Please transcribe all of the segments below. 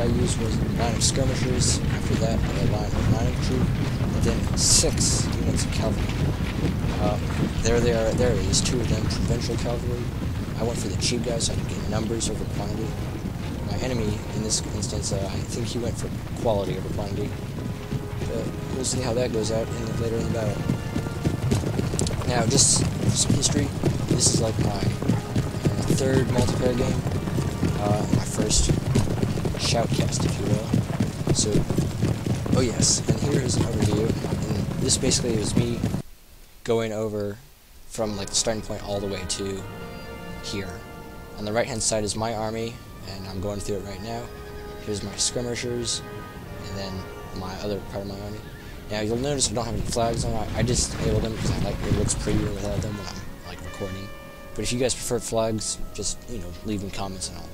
I used was a line of skirmishers, after that a line of line infantry, and then 6 units of cavalry. There they are, there it is, 2 of them, provincial cavalry. I went for the cheap guys so I could get numbers over quantity. My enemy, in this instance, I think he went for quality over quantity. But we'll see how that goes out later in the battle. Now, just some history. This is like my 3rd multiplayer game. My first Shoutcast, if you will. So, oh yes, and here is an overview. And this basically is me going over from like the starting point all the way to here. On the right hand side is my army, and I'm going through it right now. Here's my skirmishers, and then my other part of my army. Now you'll notice I don't have any flags on. I just disabled them because I like it looks prettier without them when I'm like recording. But if you guys prefer flags, just leave in comments and I'll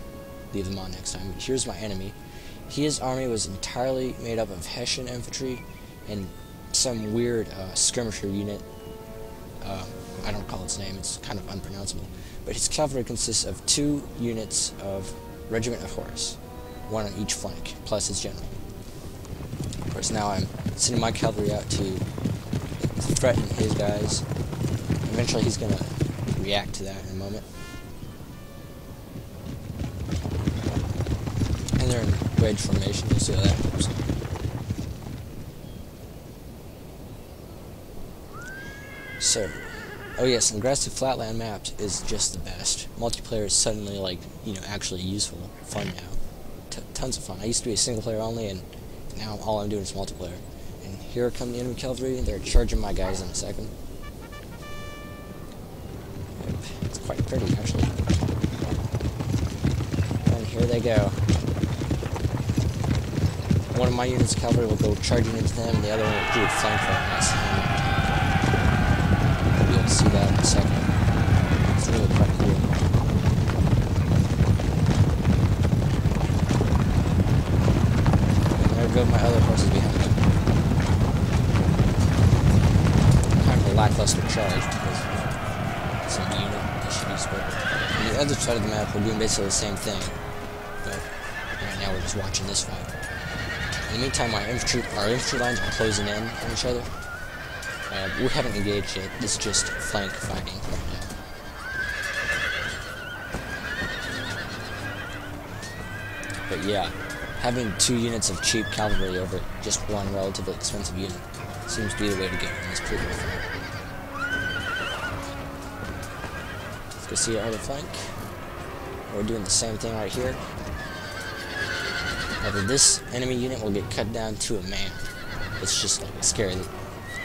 leave them on next time. But here's my enemy. His army was entirely made up of Hessian infantry and some weird skirmisher unit. I don't recall its name, it's kind of unpronounceable. But his cavalry consists of 2 units of regiment of horse, 1 on each flank, plus his general. Of course, now I'm sending my cavalry out to threaten his guys. Eventually he's going to react to that in a moment. And they're in wedge formation, you'll see how that goes. So, oh yes, and grassy flatland maps is just the best. Multiplayer is suddenly like, actually useful, fun now. Tons of fun. I used to be a single player only, and now all I'm doing is multiplayer. And here come the enemy cavalry, they're charging my guys in a second. Yep, it's quite pretty, actually. And here they go. One of my units of cavalry will go charging into them, and the other one will do a flank for us. You'll see that in a second. It's really quite cool. And there go my other horses behind them. Kind of a lackluster charge because of some unit issues, but on the other side of the map we're doing basically the same thing. But right now we're just watching this fight. In the meantime, our infantry lines are closing in on each other. We haven't engaged yet. This is just flank fighting right now. But yeah, having 2 units of cheap cavalry over just 1 relatively expensive unit seems to be the way to go in this particular fight. Let's go see our other flank. We're doing the same thing right here. However, this enemy unit will get cut down to a man. It's just like scary.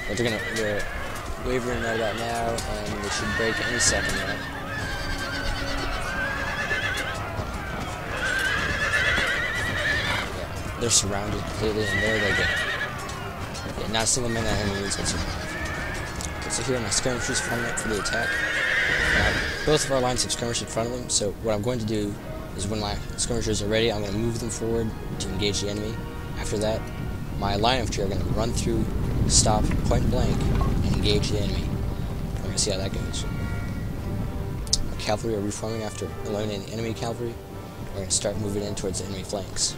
But they're wavering right about now, and they should break any second now. Yeah, they're surrounded completely, and there they go. Yeah, not a single man that enemy is going to survive. Okay, so here are my skirmishers forming up for the attack. Both of our lines have skirmishers in front of them, so what I'm going to do is when my skirmishers are ready, I'm going to move them forward to engage the enemy. After that, my line infantry are going to run through, stop, point blank, and engage the enemy. We're going to see how that goes. Our cavalry are reforming after eliminating the enemy cavalry. We're going to start moving in towards the enemy flanks.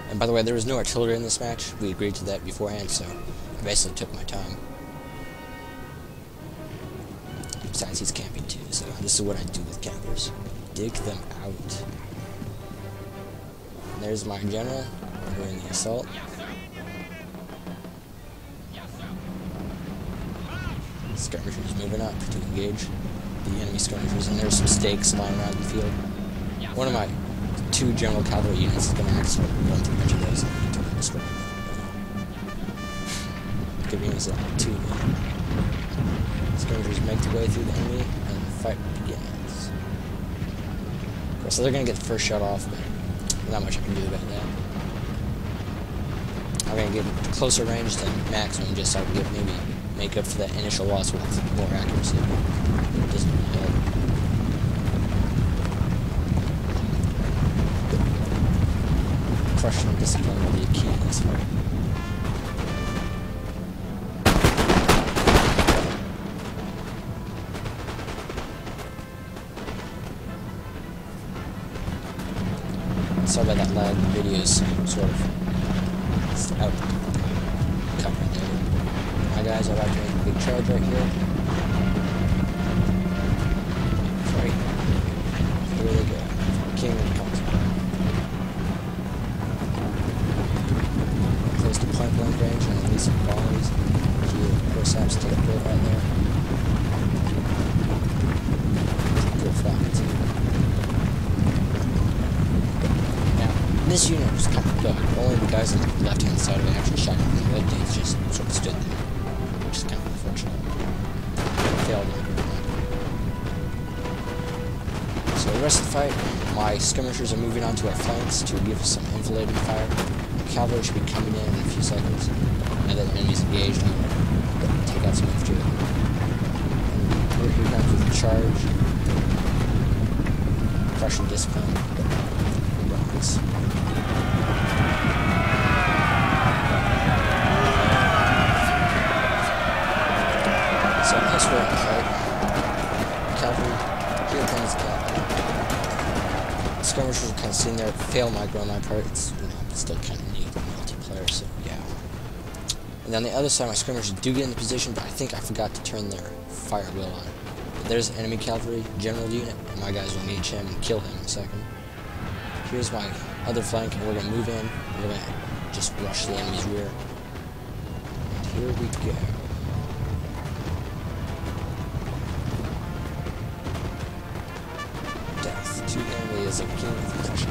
And by the way, there was no artillery in this match. We agreed to that beforehand, so I basically took my time. Besides, he's camping too, so this is what I do with campers. Dig them out. And there's my general doing the assault. Skirmishers moving up to engage the enemy skirmishers, and there's some stakes lying around the field. One of my 2 general cavalry units is going to actually run through a bunch of those and destroy them. Could be almost like 2. Skirmishers make their way through the enemy, and the fight begins. Of course, so they're going to get the first shot off, but not much I can do about that. I'm going to get closer range than maximum just so I can get maybe make up for that initial loss with more accuracy. It doesn't really help. Prussian discipline will be a key in this fight. lag videos sort of out covering there. My guys are about to make a big charge right here. Sorry. Here they go. Kingdom comes. Close to point blank range and release some volleys. Of course, I have to take a bullet right there. Good flak too. Now, this unit was kind of good. Only the guys on the left-hand side of it actually shot at me. The other dudes just sort of stood there, which is kind of unfortunate. Failed on everyone. So the rest of the fight, my skirmishers are moving on to our flanks to give us some enfilading fire. The cavalry should be coming in a few seconds. Now that the enemy's engaged, I'm going to take out some infantry. And here comes with a charge. Prussian discipline. Rocks. So that's where I'm right. Cavalry. Here comes the cavalry. Skirmishers are kind of sitting there, fail micro on my part. It's, you know, still kind of neat multiplayer, so yeah. And on the other side, my skirmishers do get into position, but I think I forgot to turn their fire wheel on. But there's enemy cavalry, general unit, and my guys will engage him and kill him in a second. Here's my other flank, and we're going to move in, and we're going to just rush the enemy's rear. And here we go. Death to the enemy is a king of Prussia.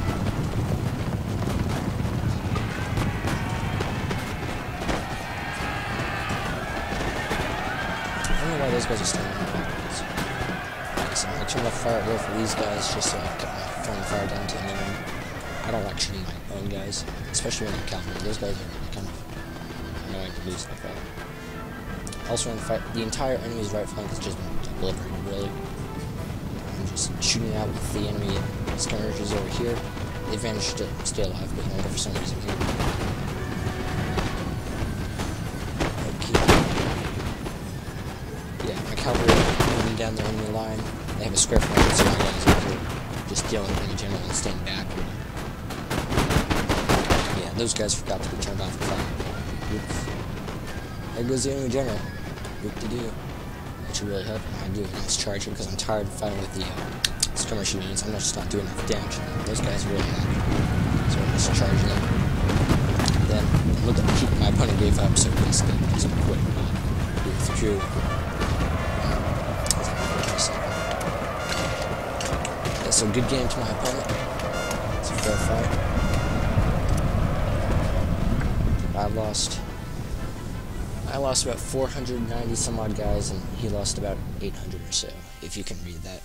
I don't know why those guys are standing in the backwards. So I'm going to turn my fire at will for these guys just so I can cut my friendly fire down to a minimum. I don't like shooting my own guys, especially when I'm cavalry. Those guys are kind of annoying to lose like that. Also in the fight, the entire enemy's right flank has just been obliterated, really. I'm just shooting out with the enemy skirmishers over here. They managed to stay alive, but only for some reason here. Cavalry moving down the enemy line. They have a square flank, so my guys are here just dealing with enemy general and staying backward. Yeah, those guys forgot to be turned on for fire. Oops. There goes the enemy general. Whoop-de-doo. That should really help. I do a nice charge here because I'm tired of fighting with the skirmisher units. I'm just not doing enough damage. Those guys are really happy. So I'm just charging them. Then, look at my opponent gave up, so basically just quit. Withdrew. Yeah, so good game to my opponent. It's a fair fight. I lost about 490 some odd guys, and he lost about 800 or so, if you can read that.